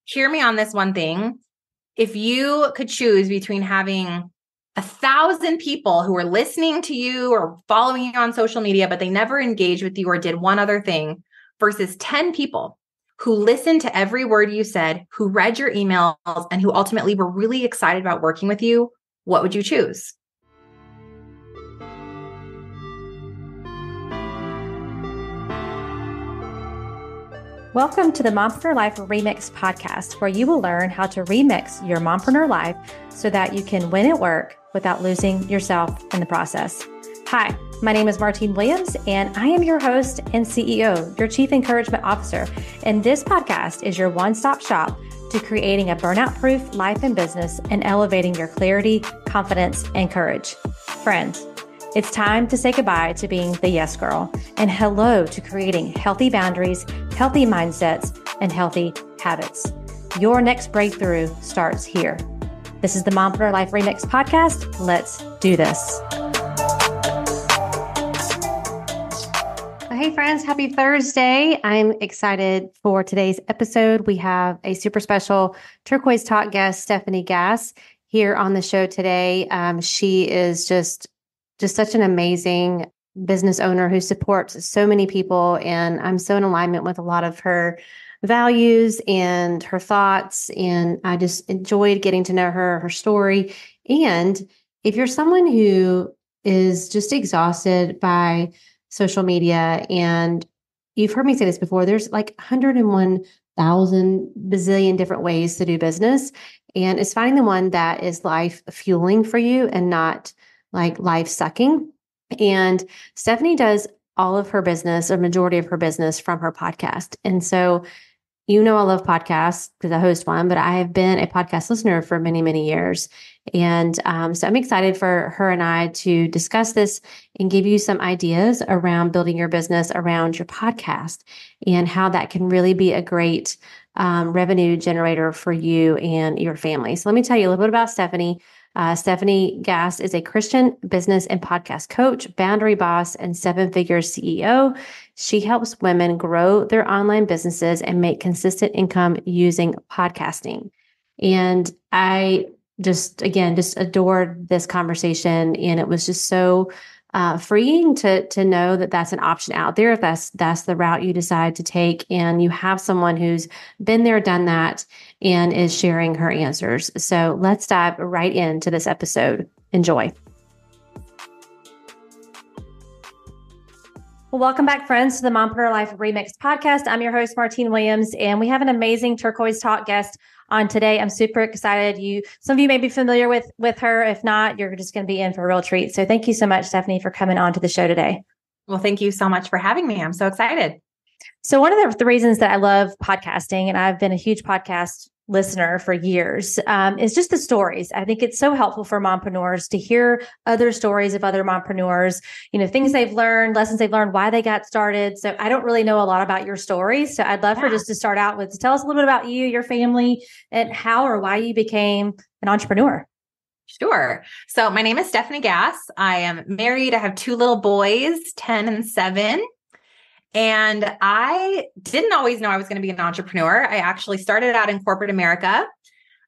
hear me on this one thing. If you could choose between having 1,000 people who are listening to you or following you on social media, but they never engaged with you or did one other thing, versus 10 people who listened to every word you said, who read your emails, and who ultimately were really excited about working with you, what would you choose? Welcome to the Mompreneur Life Remix podcast, where you will learn how to remix your mompreneur life so that you can win at work without losing yourself in the process. Hi, my name is Martine Williams, and I am your host and CEO, your Chief Encouragement Officer. And this podcast is your one-stop shop to creating a burnout-proof life and business and elevating your clarity, confidence, and courage. Friends, it's time to say goodbye to being the yes girl and hello to creating healthy boundaries, healthy mindsets, and healthy habits. Your next breakthrough starts here. This is the Mompreneur Life Remix podcast. Let's do this. Hey friends, happy Thursday. I'm excited for today's episode. We have a super special Turquoise Talk guest, Stefanie Gass, here on the show today. She is just such an amazing business owner who supports so many people. And I'm so in alignment with a lot of her values and her thoughts. And I just enjoyed getting to know her story. And if you're someone who is just exhausted by social media, and you've heard me say this before, there's like 101,000 bazillion different ways to do business. And it's finding the one that is life fueling for you and not like life sucking. And Stefanie does all of her business, or majority of her business, from her podcast. And so, I love podcasts because I host one, but I have been a podcast listener for many, many years. And so I'm excited for her and I to discuss this and give you some ideas around building your business around your podcast and how that can really be a great revenue generator for you and your family. So let me tell you a little bit about Stefanie. Stefanie Gass is a Christian business and podcast coach, boundary boss, and seven-figure CEO. She helps women grow their online businesses and make consistent income using podcasting. And I just adored this conversation. And it was just so freeing to know that that's an option out there. If that's the route you decide to take, and you have someone who's been there, done that, and is sharing her answers. So let's dive right into this episode. Enjoy. Well, welcome back, friends, to the Mompreneur Life Remix podcast. I'm your host, Martine Williams, and we have an amazing Turquoise Talk guest on today. I'm super excited. Some of you may be familiar with her. If not, you're just going to be in for a real treat. So thank you so much, Stefanie, for coming on to the show today. Well, thank you so much for having me. I'm so excited. So one of the reasons that I love podcasting, and I've been a huge podcast listener for years, is just the stories. I think it's so helpful for mompreneurs to hear other stories of other mompreneurs, things they've learned, lessons they've learned, why they got started. So I don't really know a lot about your story. So I'd love for just to start out with, to tell us a little bit about you, your family, and how or why you became an entrepreneur. Sure. So my name is Stefanie Gass. I am married. I have two little boys, 10 and 7. And I didn't always know I was going to be an entrepreneur. I actually started out in corporate America.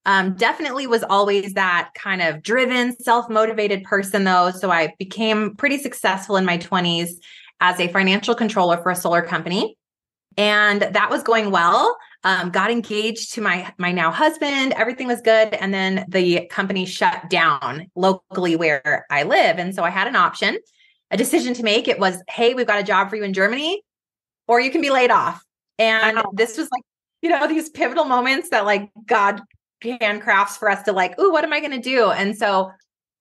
Definitely was always that kind of driven, self-motivated person though. So I became pretty successful in my 20s as a financial controller for a solar company. And that was going well. Got engaged to my now husband. Everything was good. And then the company shut down locally where I live. And so I had a decision to make. It was, hey, we've got a job for you in Germany, or you can be laid off. And this was like, these pivotal moments that like God handcrafts for us to like, ooh, what am I going to do? And so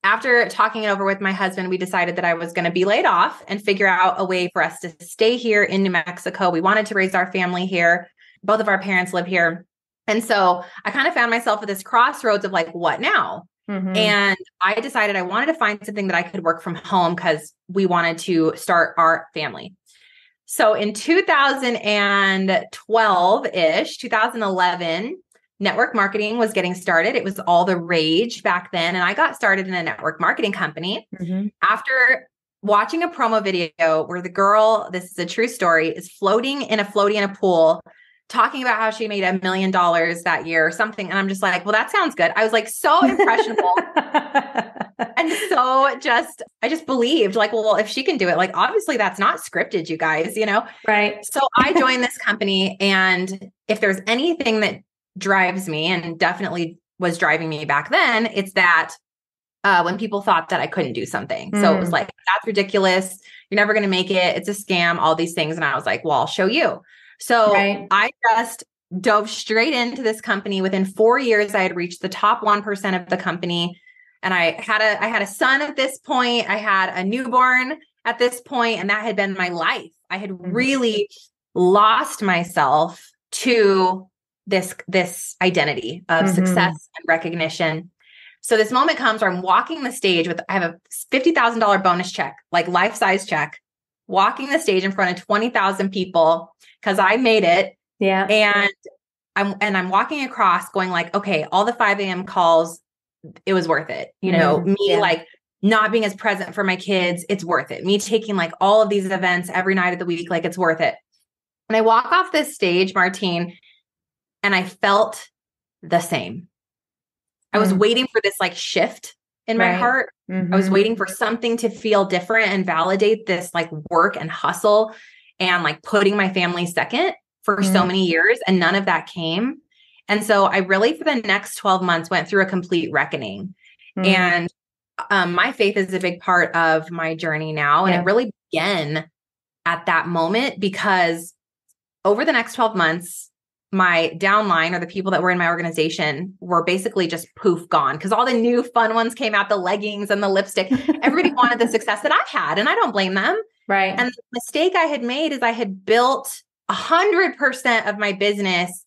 after talking it over with my husband, we decided that I was going to be laid off and figure out a way for us to stay here in New Mexico. We wanted to raise our family here. Both of our parents live here. And so I kind of found myself at this crossroads of like, what now? Mm-hmm. And I decided I wanted to find something that I could work from home because we wanted to start our family. So in 2012-ish, 2011, network marketing was getting started. It was all the rage back then. And I got started in a network marketing company after watching a promo video where the girl, this is a true story, is floating in a pool talking about how she made $1 million that year or something. And I'm just like, well, that sounds good. I was like so impressionable. And so I just believed like, well, if she can do it, like, obviously that's not scripted, you guys, Right. So I joined this company. And if there's anything that drives me, and definitely was driving me back then, it's that when people thought that I couldn't do something. So it was like, that's ridiculous. You're never going to make it. It's a scam, all these things. And I was like, well, I'll show you. So I just dove straight into this company. Within 4 years, I had reached the top 1% of the company. And I had a son at this point. I had a newborn at this point, and that had been my life. I had really lost myself to this identity of success and recognition. So this moment comes where I'm walking the stage I have a $50,000 bonus check, like life-size check, walking the stage in front of 20,000 people because I made it. Yeah. And I'm walking across going like, okay, all the 5 a.m. calls, it was worth it. Like not being as present for my kids, it's worth it. Me taking like all of these events every night of the week, like it's worth it. And I walk off this stage, Martine, and I felt the same. I was waiting for this like shift in my heart. I was waiting for something to feel different and validate this like work and hustle and like putting my family second for so many years. And none of that came. And so I really, for the next 12 months, went through a complete reckoning. And my faith is a big part of my journey now. And it really began at that moment, because over the next 12 months, my downline, or the people that were in my organization, were basically just poof, gone. Because all the new fun ones came out, the leggings and the lipstick. Everybody wanted the success that I had, and I don't blame them. Right. And the mistake I had made is I had built 100% of my business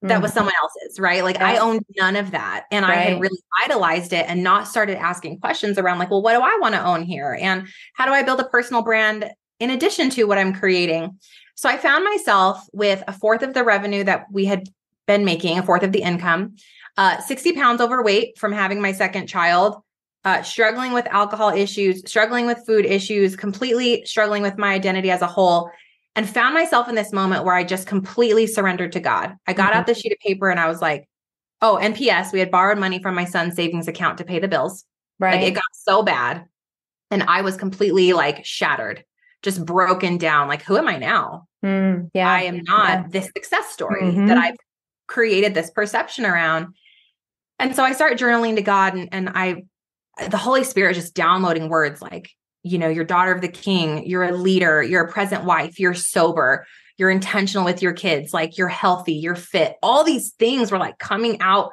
that was someone else's, right? Like I owned none of that. And I had really idolized it and not started asking questions around like, well, what do I want to own here? And how do I build a personal brand in addition to what I'm creating? So I found myself with a fourth of the revenue that we had been making, a fourth of the income, 60 pounds overweight from having my second child, struggling with alcohol issues, struggling with food issues, completely struggling with my identity as a whole, and found myself in this moment where I just completely surrendered to God. I got out the sheet of paper and I was like, oh, and P.S., we had borrowed money from my son's savings account to pay the bills. Like it got so bad. And I was completely like shattered, just broken down. Like, who am I now? I am not this success story that I've created this perception around. And so I start journaling to God, and the Holy Spirit just downloading words like, you're daughter of the King, you're a leader, you're a present wife, you're sober, you're intentional with your kids, like you're healthy, you're fit. All these things were like coming out,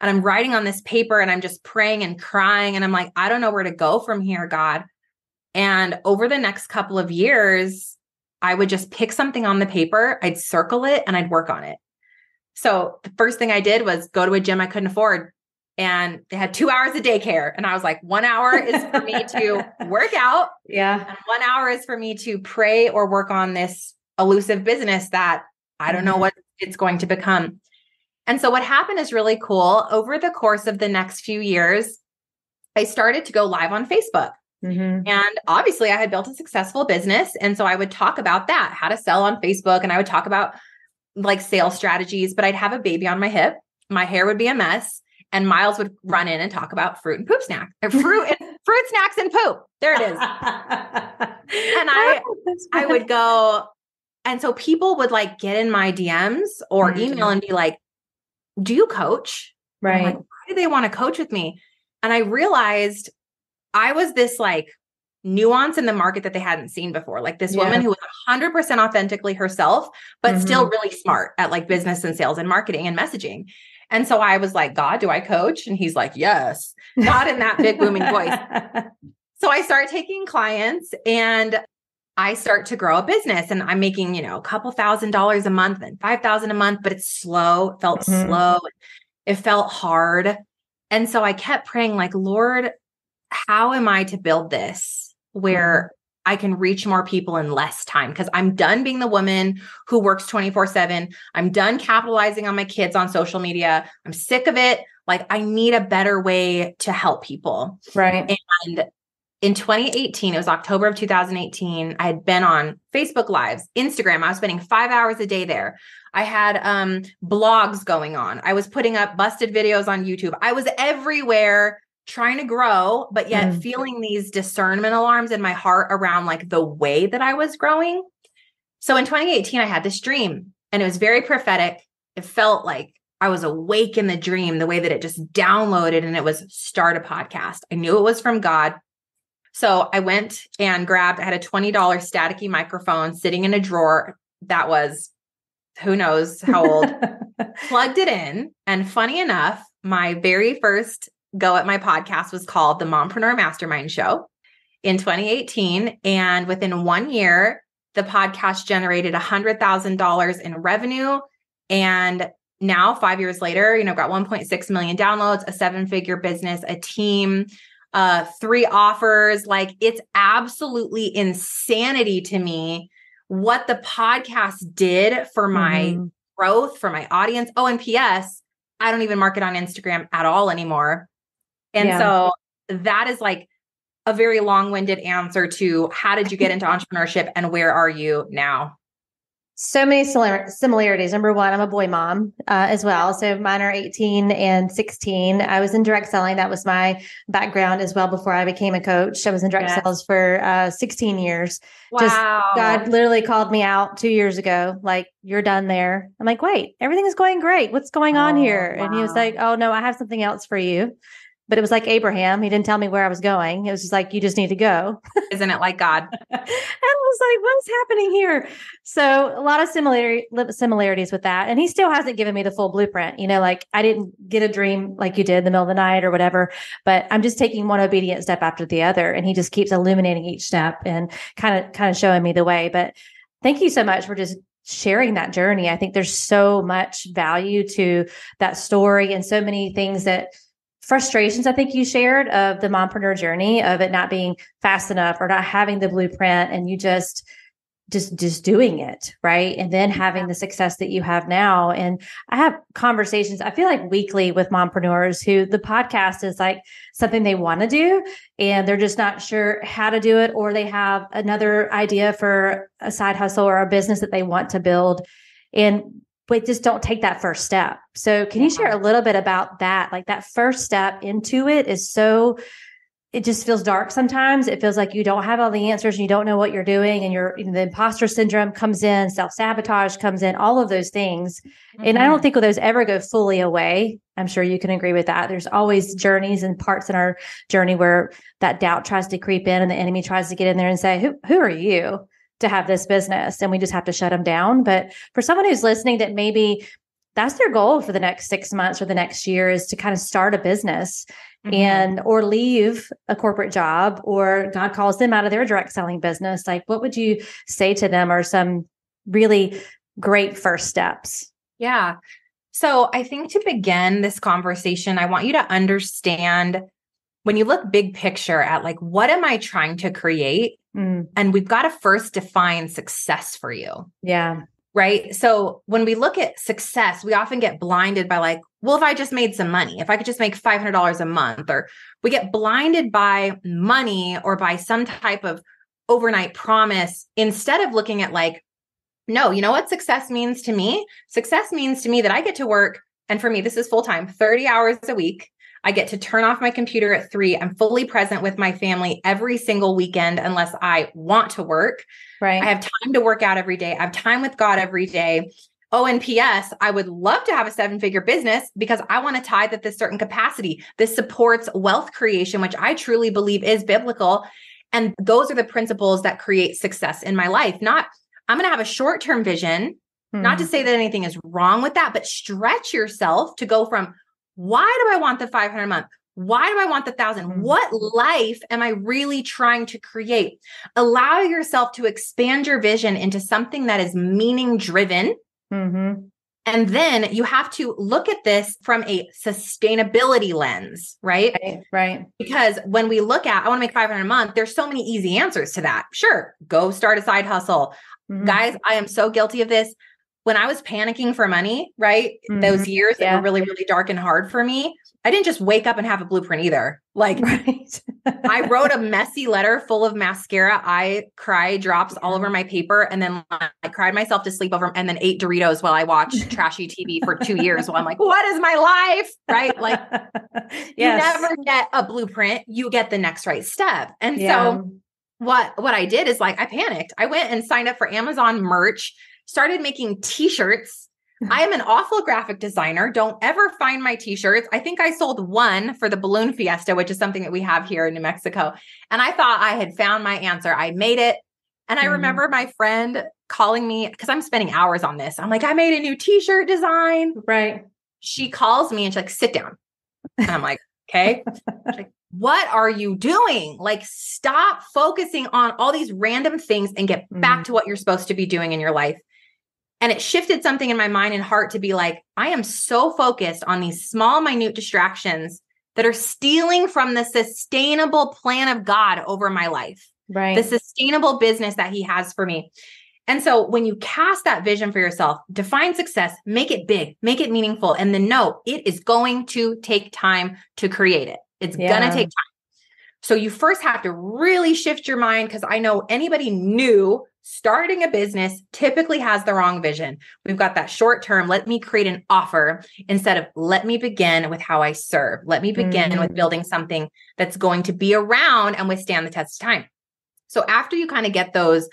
and I'm writing on this paper, and I'm just praying and crying. And I'm like, I don't know where to go from here, God. And over the next couple of years, I would just pick something on the paper, I'd circle it, and I'd work on it. So the first thing I did was go to a gym I couldn't afford. And they had 2 hours of daycare. And I was like, 1 hour is for me to work out. And 1 hour is for me to pray or work on this elusive business that I don't know what it's going to become. And so what happened is really cool. Over the course of the next few years, I started to go live on Facebook. And obviously I had built a successful business. And so I would talk about that, how to sell on Facebook. And I would talk about like sales strategies, but I'd have a baby on my hip. My hair would be a mess. And Miles would run in and talk about fruit and poop snack, or fruit snacks and poop. There it is. And I would go. And so people would like get in my DMs or email and be like, do you coach? Right. Like, why do they want to coach with me? And I realized I was this like nuance in the market that they hadn't seen before. Like this woman who was 100% authentically herself, but still really smart at like business and sales and marketing and messaging. And so I was like, God, do I coach? And he's like, yes, not in that big booming voice. So I start taking clients and I start to grow a business, and I'm making, a couple $1,000s a month and $5,000 a month, but it's slow. It felt slow. It felt hard. And so I kept praying like, Lord, how am I to build this where I can reach more people in less time? Because I'm done being the woman who works 24/7. I'm done capitalizing on my kids on social media. I'm sick of it. Like I need a better way to help people. Right. And in 2018, it was October of 2018, I had been on Facebook Lives, Instagram. I was spending 5 hours a day there. I had blogs going on. I was putting up busted videos on YouTube. I was everywhere trying to grow, but yet feeling these discernment alarms in my heart around like the way that I was growing. So in 2018, I had this dream and it was very prophetic. It felt like I was awake in the dream, the way that it just downloaded, and it was start a podcast. I knew it was from God. So I went and I had a $20 staticky microphone sitting in a drawer that was, who knows how old, plugged it in. And funny enough, my very first go at my podcast was called the Mompreneur Mastermind Show in 2018. And within 1 year, the podcast generated $100,000 in revenue. And now 5 years later, got 1.6 million downloads, a 7-figure business, a team, 3 offers. Like, it's absolutely insanity to me what the podcast did for my growth, for my audience. Oh, and PS, I don't even market on Instagram at all anymore. And so that is like a very long-winded answer to how did you get into entrepreneurship and where are you now? So many similarities. Number one, I'm a boy mom as well. So mine are 18 and 16. I was in direct selling. That was my background as well before I became a coach. I was in direct sales for 16 years. Wow. Just God literally called me out 2 years ago. Like, you're done there. I'm like, wait, everything is going great. What's going on here? Wow. And he was like, oh no, I have something else for you. But it was like Abraham. He didn't tell me where I was going. It was just like, you just need to go. Isn't it like God? And I was like, what's happening here? So a lot of similarities with that. And he still hasn't given me the full blueprint. Like, I didn't get a dream like you did in the middle of the night or whatever, but I'm just taking one obedient step after the other. And he just keeps illuminating each step and kind of showing me the way. But thank you so much for just sharing that journey. I think there's so much value to that story and so many things frustrations I think you shared of the mompreneur journey, of it not being fast enough or not having the blueprint, and you just doing it, right? And then having the success that you have now. And I have conversations, I feel like weekly, with mompreneurs who the podcast is like something they want to do and they're just not sure how to do it, or they have another idea for a side hustle or a business that they want to build, but just don't take that first step. So can you share a little bit about that? Like, that first step into it it just feels dark sometimes. It feels like you don't have all the answers and you don't know what you're doing. And the imposter syndrome comes in, self-sabotage comes in, all of those things. And I don't think those ever go fully away. I'm sure you can agree with that. There's always journeys and parts in our journey where that doubt tries to creep in and the enemy tries to get in there and say, who are you to have this business? And we just have to shut them down. But for someone who's listening, that maybe that's their goal for the next 6 months or the next year, is to kind of start a business or leave a corporate job, or God calls them out of their direct selling business. Like, what would you say to them are some really great first steps? Yeah. So I think to begin this conversation, I want you to understand, when you look big picture at like, what am I trying to create? And we've got to first define success for you. Yeah. Right. So when we look at success, we often get blinded by like, well, if I just made some money, if I could just make $500 a month, or we get blinded by money or by some type of overnight promise, instead of looking at like, no, you know what success means to me? Success means to me that I get to work. And for me, this is full-time, 30 hours a week. I get to turn off my computer at 3. I'm fully present with my family every single weekend, unless I want to work. Right. I have time to work out every day. I have time with God every day. Oh, and PS, I would love to have a 7-figure business because I want to tithe at this certain capacity. This supports wealth creation, which I truly believe is biblical. And those are the principles that create success in my life. Not, I'm going to have a short-term vision, not to say that anything is wrong with that, but stretch yourself to go from, why do I want the 500 a month? Why do I want the 1,000? What life am I really trying to create? Allow yourself to expand your vision into something that is meaning driven. And then you have to look at this from a sustainability lens, right? Right. Because when we look at, I want to make 500 a month, there's so many easy answers to that. Sure. Go start a side hustle. Guys, I am so guilty of this. when I was panicking for money, right? Those years that were really, really dark and hard for me, I didn't just wake up and have a blueprint either. Like I wrote a messy letter full of mascara. I cried drops all over my paper, and then I cried myself to sleep over, and then ate Doritos while I watched trashy TV for 2 years. While I'm like, what is my life? Right? Like you never get a blueprint. You get the next right step. And so what I did is like, I panicked. I went and signed up for Amazon merch, started making t-shirts. I am an awful graphic designer. Don't ever find my t-shirts. I think I sold one for the balloon fiesta, which is something that we have here in New Mexico. And I thought I had found my answer. I made it. And I remember my friend calling me because I'm spending hours on this. I'm like, I made a new t-shirt design. Right. She calls me and she's like, sit down. And I'm like, okay. She's like, what are you doing? Like, stop focusing on all these random things and get back to what you're supposed to be doing in your life. And it shifted something in my mind and heart to be like, I am so focused on these small, minute distractions that are stealing from the sustainable plan of God over my life, right? The sustainable business that He has for me. And so when you cast that vision for yourself, define success, make it big, make it meaningful, and then know it is going to take time to create it. It's going to take time. So you first have to really shift your mind, because I know anybody new starting a business typically has the wrong vision. We've got that short term, let me create an offer, instead of let me begin with how I serve. Let me begin with building something that's going to be around and withstand the test of time. So after you kind of get those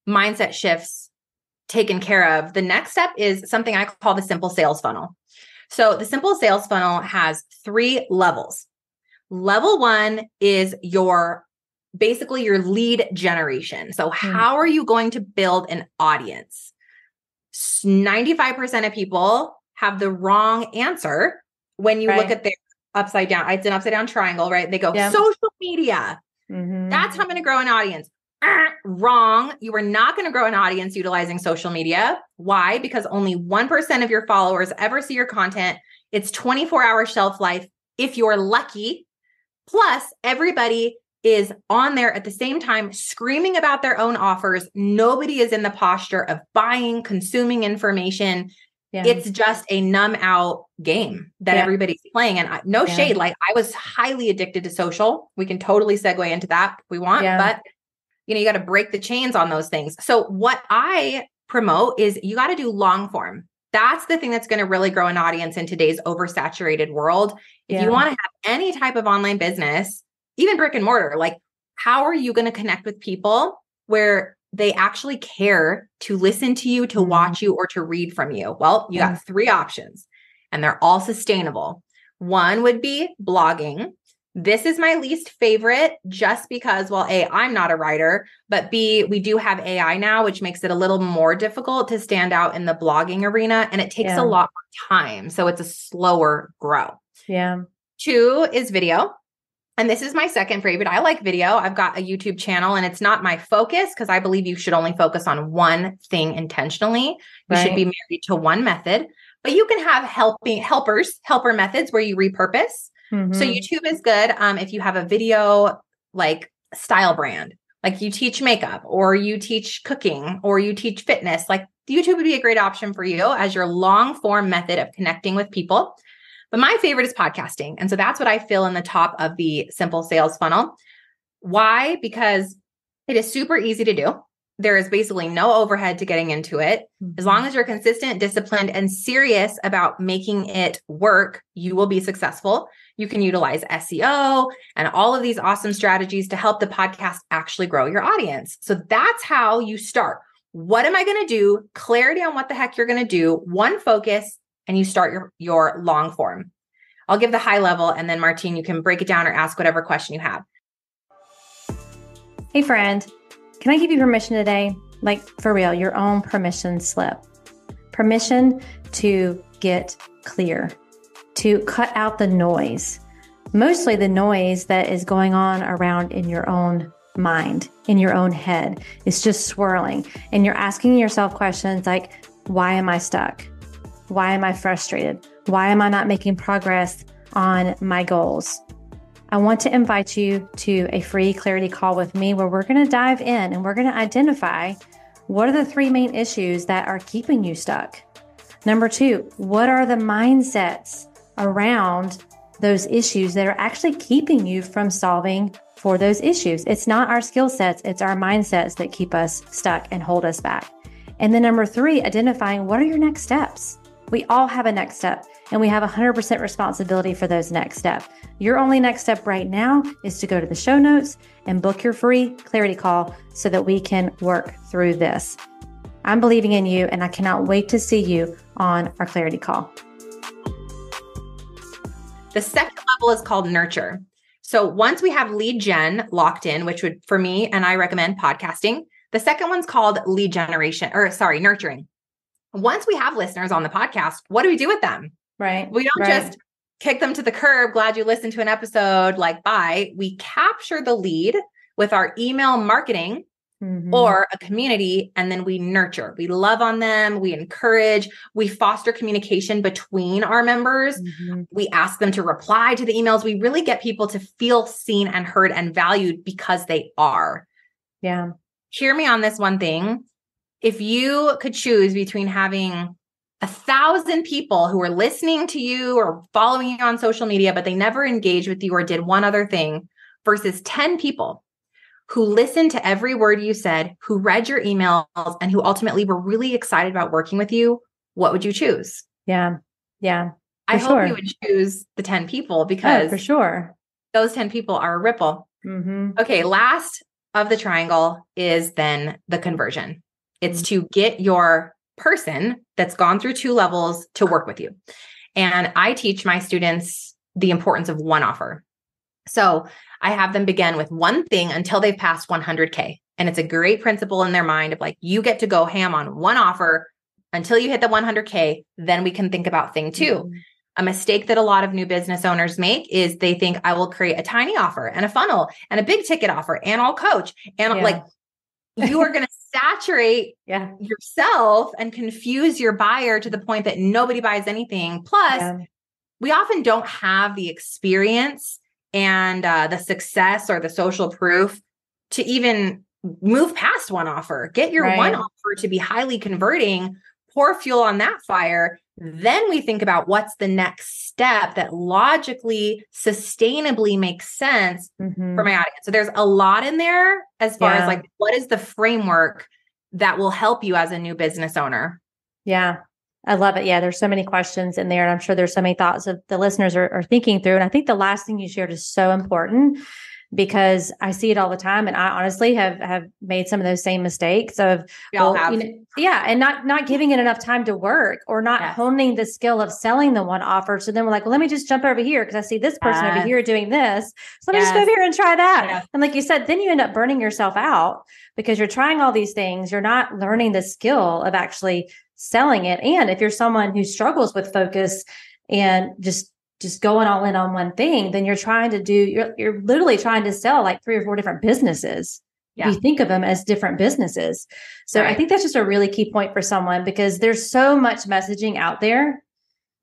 mindset shifts taken care of, the next step is something I call the simple sales funnel. So the simple sales funnel has 3 levels. Level 1 is basically your lead generation. So how are you going to build an audience? 95% of people have the wrong answer when you look at their upside down. It's an upside down triangle, right? They go, social media. That's how I'm going to grow an audience. Wrong. You are not going to grow an audience utilizing social media. Why? Because only 1% of your followers ever see your content. It's 24-hour shelf life if you're lucky. Plus, everybody is on there at the same time screaming about their own offers. Nobody is in the posture of buying, consuming information. It's just a numb out game that everybody's playing. And no shade, like I was highly addicted to social. We can totally segue into that if we want, but you got to break the chains on those things. So what I promote is you got to do long form. That's the thing that's going to really grow an audience in today's oversaturated world. If you want to have any type of online business, even brick and mortar, like how are you going to connect with people where they actually care to listen to you, to watch you, or to read from you? Well, you got 3 options and they're all sustainable. One would be blogging. This is my least favorite just because, well, A, I'm not a writer, but B, we do have AI now, which makes it a little more difficult to stand out in the blogging arena. And it takes a lot more time. So it's a slower grow. 2 is video. And this is my second favorite. I like video. I've got a YouTube channel and it's not my focus because I believe you should only focus on one thing intentionally. You should be married to one method, but you can have helper methods where you repurpose. So YouTube is good if you have a video like style brand, like you teach makeup or you teach cooking or you teach fitness. Like YouTube would be a great option for you as your long form method of connecting with people. But my favorite is podcasting. And so that's what I feel in the top of the simple sales funnel. Why? Because it is super easy to do. There is basically no overhead to getting into it. As long as you're consistent, disciplined, and serious about making it work, you will be successful. You can utilize SEO and all of these awesome strategies to help the podcast actually grow your audience. So that's how you start. What am I going to do? Clarity on what the heck you're going to do. One focus, and you start your long form. I'll give the high level, and then Martine, you can break it down or ask whatever question you have. Hey, friend. Can I give you permission today? Like for real, your own permission slip. Permission to get clear, to cut out the noise, mostly the noise that is going on around in your own mind, in your own head. It's just swirling. And you're asking yourself questions like, why am I stuck? Why am I frustrated? Why am I not making progress on my goals? I want to invite you to a free clarity call with me where we're going to dive in and we're going to identify what are the three main issues that are keeping you stuck? Number two, what are the mindsets around those issues that are actually keeping you from solving for those issues? It's not our skill sets, it's our mindsets that keep us stuck and hold us back. And then number three, identifying what are your next steps? We all have a next step, and we have 100% responsibility for those next steps. Your only next step right now is to go to the show notes and book your free clarity call so that we can work through this. I'm believing in you, and I cannot wait to see you on our clarity call. The second level is called nurture. So once we have lead gen locked in, which would, for me, and I recommend podcasting, the second one's called nurturing. Once we have listeners on the podcast, what do we do with them? Right. We don't just kick them to the curb. Glad you listened to an episode, like, bye. We capture the lead with our email marketing or a community, and then we nurture. We love on them. We encourage. We foster communication between our members. We ask them to reply to the emails. We really get people to feel seen and heard and valued because they are. Yeah. Hear me on this one thing. If you could choose between having 1,000 people who are listening to you or following you on social media, but they never engaged with you or did one other thing, versus 10 people who listened to every word you said, who read your emails, and who ultimately were really excited about working with you, what would you choose? Yeah. Yeah. I hope you would choose the 10 people, because for sure, those 10 people are a ripple. Okay. Last of the triangle is then the conversion. It's to get your person that's gone through 2 levels to work with you. And I teach my students the importance of one offer. So I have them begin with one thing until they've passed 100K. And it's a great principle in their mind of like, you get to go ham on one offer until you hit the 100K. Then we can think about thing 2. A mistake that a lot of new business owners make is they think, I will create a tiny offer and a funnel and a big ticket offer, and I'll coach. And like, you are going to saturate yourself and confuse your buyer to the point that nobody buys anything. Plus, we often don't have the experience and the success or the social proof to even move past one offer. Get your one offer to be highly converting, pour fuel on that fire. Then we think about what's the next step that logically, sustainably makes sense for my audience. So there's a lot in there as far as like, what is the framework that will help you as a new business owner? Yeah. I love it. Yeah. There's so many questions in there, and I'm sure there's so many thoughts that the listeners are thinking through. And I think the last thing you shared is so important, because I see it all the time. And I honestly have made some of those same mistakes of, and not giving it enough time to work, or not honing the skill of selling the one offer. So then we're like, well, let me just jump over here because I see this person over here doing this. So let me just go over here and try that. And like you said, then you end up burning yourself out because you're trying all these things. You're not learning the skill of actually selling it. And if you're someone who struggles with focus and just going all in on one thing, then you're literally trying to sell like 3 or 4 different businesses. You think of them as different businesses. So I think that's just a really key point for someone, because there's so much messaging out there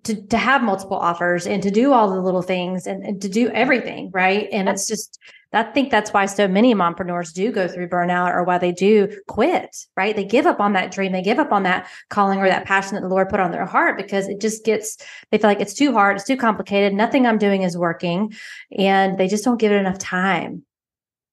to have multiple offers and to do all the little things and to do everything. Right. And it's just, I think that's why so many mompreneurs do go through burnout, or why they do quit, right? They give up on that dream. They give up on that calling or that passion that the Lord put on their heart, because they feel like it's too hard. It's too complicated. Nothing I'm doing is working. And they just don't give it enough time,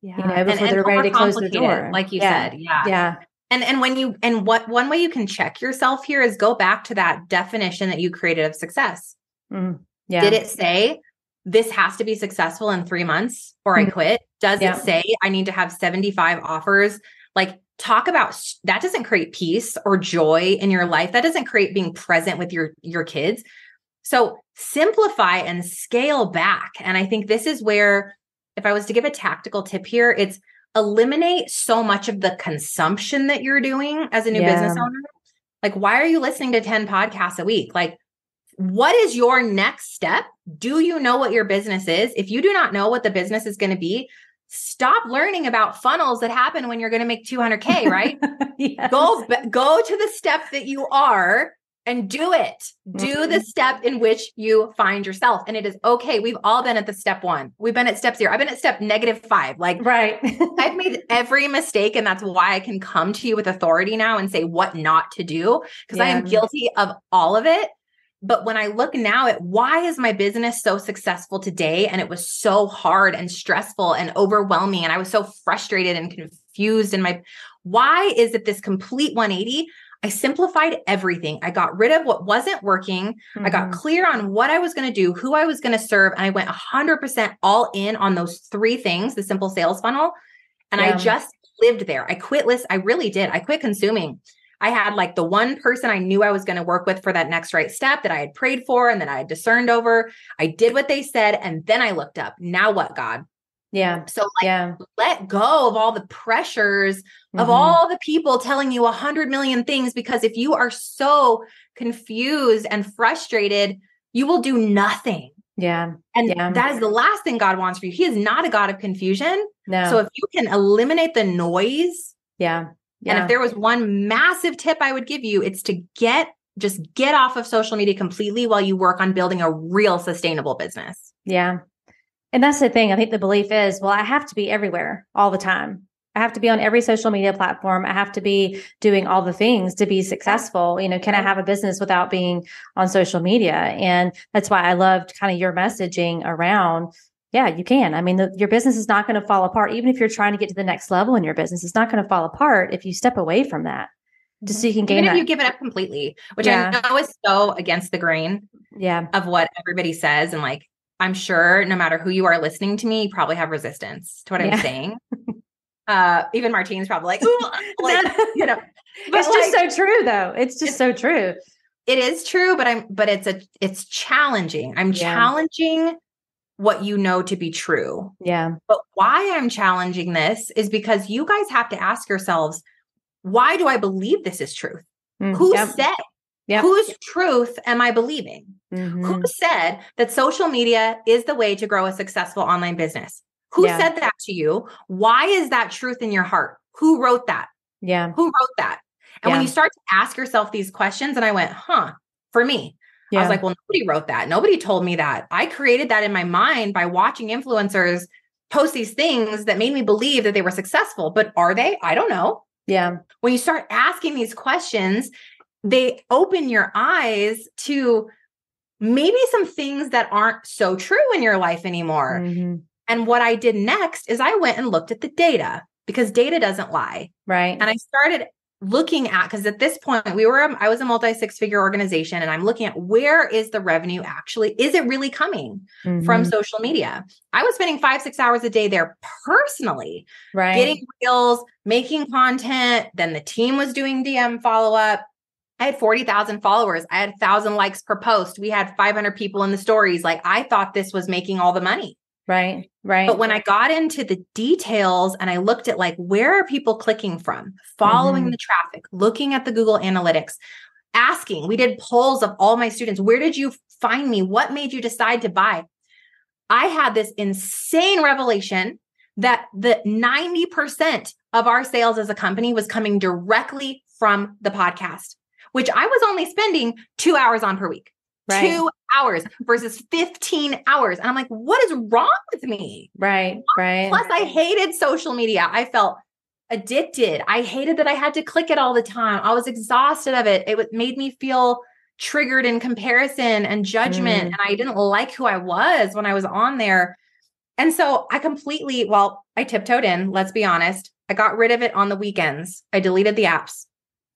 before they're ready to close the door. Like you said. Yeah. And one way you can check yourself here is go back to that definition that you created of success. Did it say this has to be successful in 3 months or I quit? Does it say I need to have 75 offers? Like, talk about that. Doesn't create peace or joy in your life. That doesn't create being present with your kids. So simplify and scale back. And I think this is where, if I was to give a tactical tip here, it's eliminate so much of the consumption that you're doing as a new business owner. Like, why are you listening to 10 podcasts a week? Like, what is your next step? Do you know what your business is? If you do not know what the business is going to be, stop learning about funnels that happen when you're going to make 200K, right? Go to the step that you are and do it. Do the step in which you find yourself. And it is okay. We've all been at the step 1. We've been at step 0. I've been at step -5. Like, right. I've made every mistake. And that's why I can come to you with authority now and say what not to do, because I am guilty of all of it. But when I look now at why is my business so successful today? And it was so hard and stressful and overwhelming. And I was so frustrated and confused. And why is it this complete 180? I simplified everything. I got rid of what wasn't working. I got clear on what I was going to do, who I was going to serve. And I went 100% all in on those 3 things, the simple sales funnel. And I just lived there. I quit I really did. I quit consuming. I had like the one person I knew I was going to work with for that next right step that I had prayed for and that I had discerned over. I did what they said. And then I looked up. Now what, God? Yeah. So let go of all the pressures of all the people telling you 100 million things, because if you are so confused and frustrated, you will do nothing. Yeah. And that is the last thing God wants for you. He is not a God of confusion. No. So if you can eliminate the noise. Yeah. And if there was one massive tip I would give you, it's to just get off of social media completely while you work on building a real sustainable business. Yeah. And that's the thing. I think the belief is, well, I have to be everywhere all the time. I have to be on every social media platform. I have to be doing all the things to be successful. You know, can I have a business without being on social media? And that's why I loved kind of your messaging around, yeah, you can. I mean, your business is not going to fall apart. Even if you're trying to get to the next level in your business, it's not going to fall apart if you step away from that. Just so you can gain Even that. if you give it up completely, which I know is so against the grain of what everybody says. And like, I'm sure no matter who you are listening to me, you probably have resistance to what I'm saying. Even Martine's probably like, ooh, like, you know, but it's just so true though. It's just so true. It is true, but it's challenging. I'm challenging what you know to be true. Yeah. But why I'm challenging this is because you guys have to ask yourselves, why do I believe this is truth? Who said? Whose truth am I believing? Who said that social media is the way to grow a successful online business? Who said that to you? Why is that truth in your heart? Who wrote that? Yeah. Who wrote that? And when you start to ask yourself these questions, and I went, for me, I was like, well, nobody wrote that. Nobody told me that. I created that in my mind by watching influencers post these things that made me believe that they were successful. But are they? I don't know. Yeah. When you start asking these questions, they open your eyes to maybe some things that aren't so true in your life anymore. And what I did next is I went and looked at the data, because data doesn't lie. Right. And I started looking at, because at this point I was a multi-6-figure organization, and I'm looking at where is the revenue actually, is it really coming from social media? I was spending 5-6 hours a day there personally, getting reels, making content. Then the team was doing DM follow-up. I had 40,000 followers. I had 1,000 likes per post. We had 500 people in the stories. Like, I thought this was making all the money. Right. But when I got into the details and I looked at like, where are people clicking from, following the traffic, looking at the Google Analytics, asking, we did polls of all my students. Where did you find me? What made you decide to buy? I had this insane revelation that the 90% of our sales as a company was coming directly from the podcast, which I was only spending 2 hours on per week. 2 hours versus 15 hours. And I'm like, what is wrong with me? Right. Plus, I hated social media. I felt addicted. I hated that I had to click it all the time. I was exhausted of it. It made me feel triggered in comparison and judgment. And I didn't like who I was when I was on there. And so I tiptoed in, let's be honest. I got rid of it on the weekends. I deleted the apps.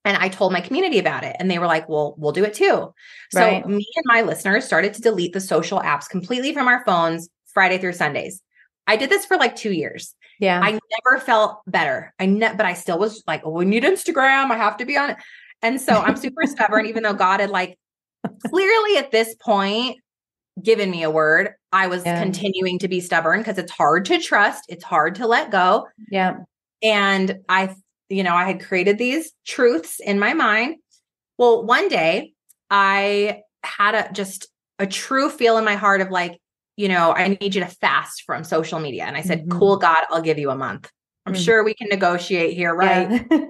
And I told my community about it, and they were like, well, we'll do it too. So me and my listeners started to delete the social apps completely from our phones Friday through Sundays. I did this for like 2 years. Yeah. I never felt better. But I still was like, oh, we need Instagram. I have to be on it. And so I'm super stubborn, even though God had like clearly at this point given me a word. I was continuing to be stubborn because it's hard to trust. It's hard to let go. Yeah. And I had created these truths in my mind. Well, one day I had a true feel in my heart of like, I need you to fast from social media. And I said, cool, God, I'll give you a month. I'm sure we can negotiate here, right? Yeah.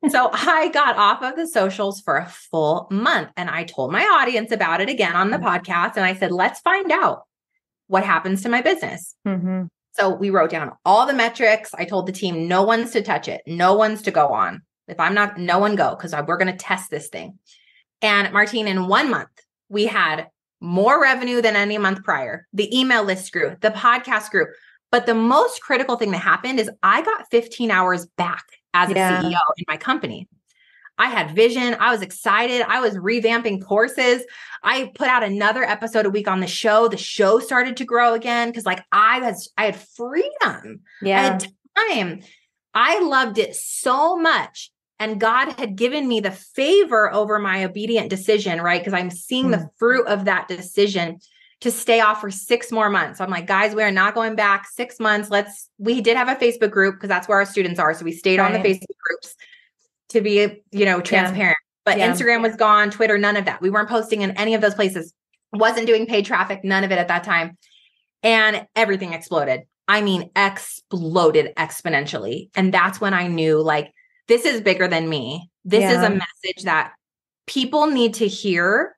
So I got off of the socials for a full month and I told my audience about it again on the podcast. And I said, let's find out what happens to my business. Mm-hmm. So we wrote down all the metrics. I told the team, no one's to touch it. No one's to go on. If I'm not, no one go, because we're going to test this thing. And Martine, in 1 month, we had more revenue than any month prior. The email list grew, the podcast grew. But the most critical thing that happened is I got 15 hours back as a CEO in my company. I had vision. I was excited. I was revamping courses. I put out another episode a week on the show. The show started to grow again because like I had freedom. Yeah. I had time. I loved it so much. And God had given me the favor over my obedient decision, right? Because I'm seeing the fruit of that decision to stay off for 6 more months. So I'm like, guys, we are not going back 6 months. We did have a Facebook group because that's where our students are. So we stayed on the Facebook groups to be, transparent, but Instagram was gone, Twitter, none of that. We weren't posting in any of those places. Wasn't doing paid traffic, none of it at that time. And everything exploded. I mean, exploded exponentially. And that's when I knew like, this is bigger than me. This is a message that people need to hear.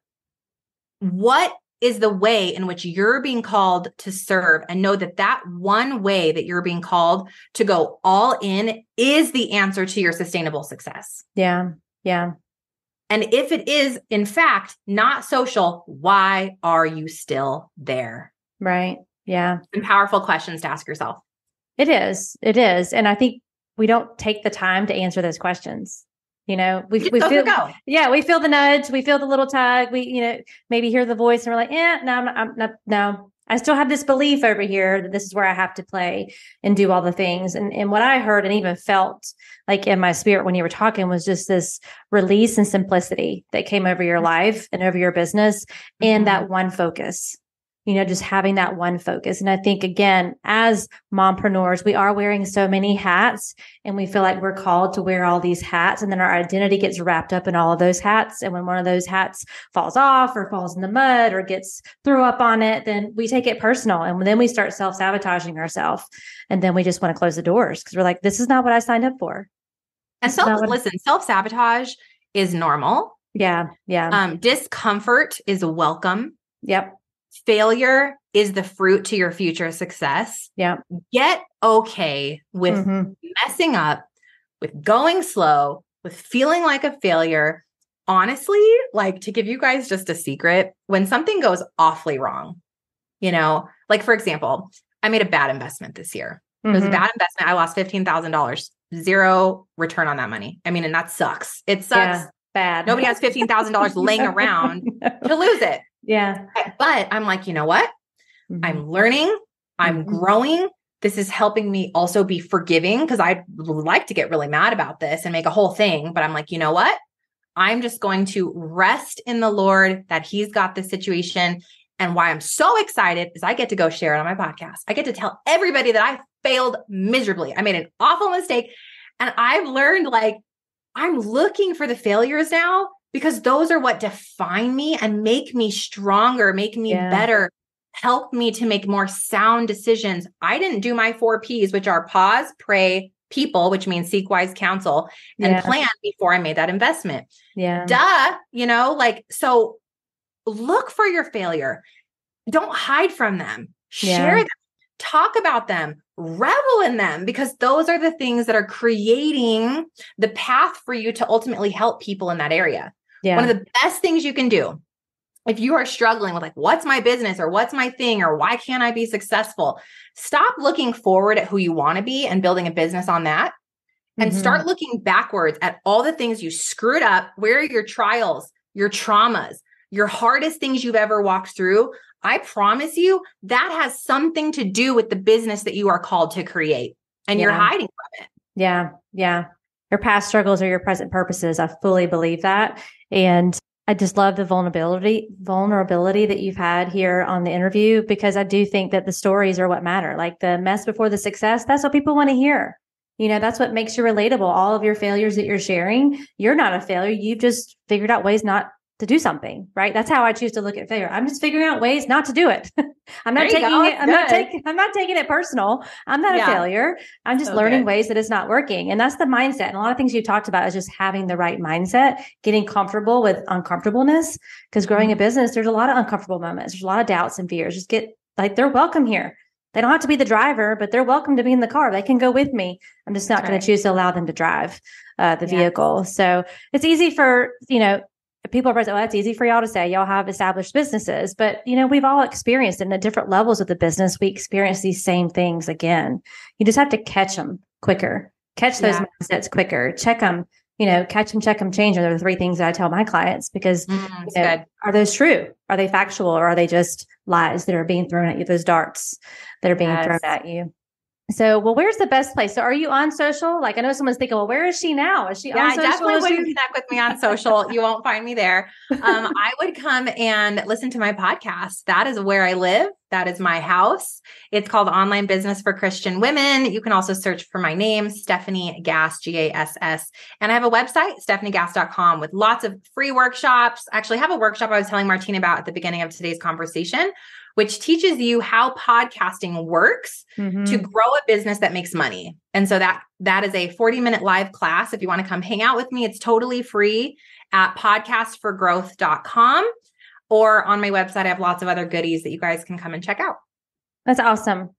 What is the way in which you're being called to serve, and know that that one way that you're being called to go all in is the answer to your sustainable success. Yeah. Yeah. And if it is, in fact, not social, why are you still there? Right. Yeah. And powerful questions to ask yourself. It is. It is. And I think we don't take the time to answer those questions. We feel, we feel the nudge, we feel the little tug, we, maybe hear the voice and we're like, no, I still have this belief over here that this is where I have to play and do all the things. And what I heard and even felt like in my spirit when you were talking was just this release and simplicity that came over your life and over your business and that one focus. Just having that one focus. And I think, again, as mompreneurs, we are wearing so many hats and we feel like we're called to wear all these hats. And then our identity gets wrapped up in all of those hats. And when one of those hats falls off or falls in the mud or gets threw up on it, then we take it personal. And then we start self-sabotaging ourselves. And then we just want to close the doors because we're like, this is not what I signed up for. And self-sabotage is normal. Yeah. Yeah. Discomfort is welcome. Yep. Failure is the fruit to your future success. Yeah. Get okay with messing up, with going slow, with feeling like a failure. Honestly, like to give you guys just a secret, when something goes awfully wrong, like for example, I made a bad investment this year. It was a bad investment. I lost $15,000, zero return on that money. I mean, and that sucks. It sucks. Yeah, bad. Nobody has $15,000 laying around to lose it. Yeah. But I'm like, you know what? I'm learning. I'm growing. This is helping me also be forgiving because I like to get really mad about this and make a whole thing. But I'm like, you know what? I'm just going to rest in the Lord that He's got this situation. And why I'm so excited is I get to go share it on my podcast. I get to tell everybody that I failed miserably. I made an awful mistake. And I've learned like, I'm looking for the failures now because those are what define me and make me stronger, make me better, help me to make more sound decisions. I didn't do my 4 Ps, which are pause, pray, people, which means seek wise counsel, and plan before I made that investment. Yeah. So look for your failure. Don't hide from them. Share them. Talk about them. Revel in them, because those are the things that are creating the path for you to ultimately help people in that area. Yeah. One of the best things you can do if you are struggling with like, what's my business or what's my thing or why can't I be successful? Stop looking forward at who you want to be and building a business on that. And start looking backwards at all the things you screwed up. Where are your trials, your traumas, your hardest things you've ever walked through? I promise you that has something to do with the business that you are called to create, and you're hiding from it. Yeah. Yeah. Your past struggles are your present purposes. I fully believe that. And I just love the vulnerability that you've had here on the interview, because I do think that the stories are what matter. Like the mess before the success, that's what people want to hear. That's what makes you relatable. All of your failures that you're sharing, you're not a failure. You've just figured out ways not to do something, right? That's how I choose to look at failure. I'm just figuring out ways not to do it. I'm not taking it. I'm not taking it personal. I'm not a failure. I'm just learning ways that it's not working. And that's the mindset. And a lot of things you talked about is just having the right mindset, getting comfortable with uncomfortableness, because growing a business, there's a lot of uncomfortable moments. There's a lot of doubts and fears. Just get like, they're welcome here. They don't have to be the driver, but they're welcome to be in the car. They can go with me. I'm just not going to choose to allow them to drive the vehicle. So it's easy for, people are saying, well, that's easy for y'all to say. Y'all have established businesses, but we've all experienced it in the different levels of the business. We experience these same things again. You just have to catch them quicker, catch those mindsets quicker, check them, catch them, check them, change them. They're the three things that I tell my clients because are those true? Are they factual, or are they just lies that are being thrown at you? Those darts that are being thrown at you. So, well, where's the best place? So are you on social? Like, I know someone's thinking, well, where is she now? Is she on social? I definitely wouldn't connect with me on social. You won't find me there. I would come and listen to my podcast. That is where I live. That is my house. It's called Online Business for Christian Women. You can also search for my name, Stefanie Gass, Gass. And I have a website, stephaniegass.com, with lots of free workshops. Actually, I have a workshop I was telling Martina about at the beginning of today's conversation, which teaches you how podcasting works to grow a business that makes money. And so that is a 40-minute live class. If you want to come hang out with me, it's totally free at podcastforgrowth.com, or on my website. I have lots of other goodies that you guys can come and check out. That's awesome.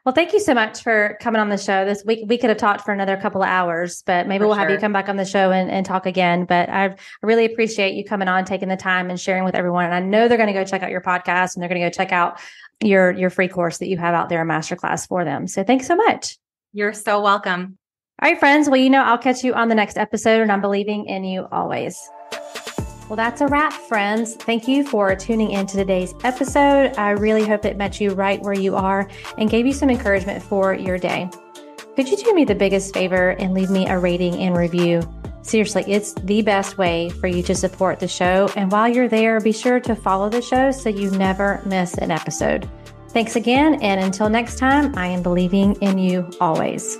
Well, thank you so much for coming on the show. This week, we could have talked for another couple of hours, but maybe we'll have you come back on the show and talk again. But I really appreciate you coming on, taking the time and sharing with everyone. And I know they're going to go check out your podcast, and they're going to go check out your free course that you have out there, a masterclass for them. So thanks so much. You're so welcome. All right, friends. Well, I'll catch you on the next episode, and I'm believing in you always. Well, that's a wrap, friends. Thank you for tuning in to today's episode. I really hope it met you right where you are and gave you some encouragement for your day. Could you do me the biggest favor and leave me a rating and review? Seriously, it's the best way for you to support the show. And while you're there, be sure to follow the show so you never miss an episode. Thanks again. And until next time, I am believing in you always.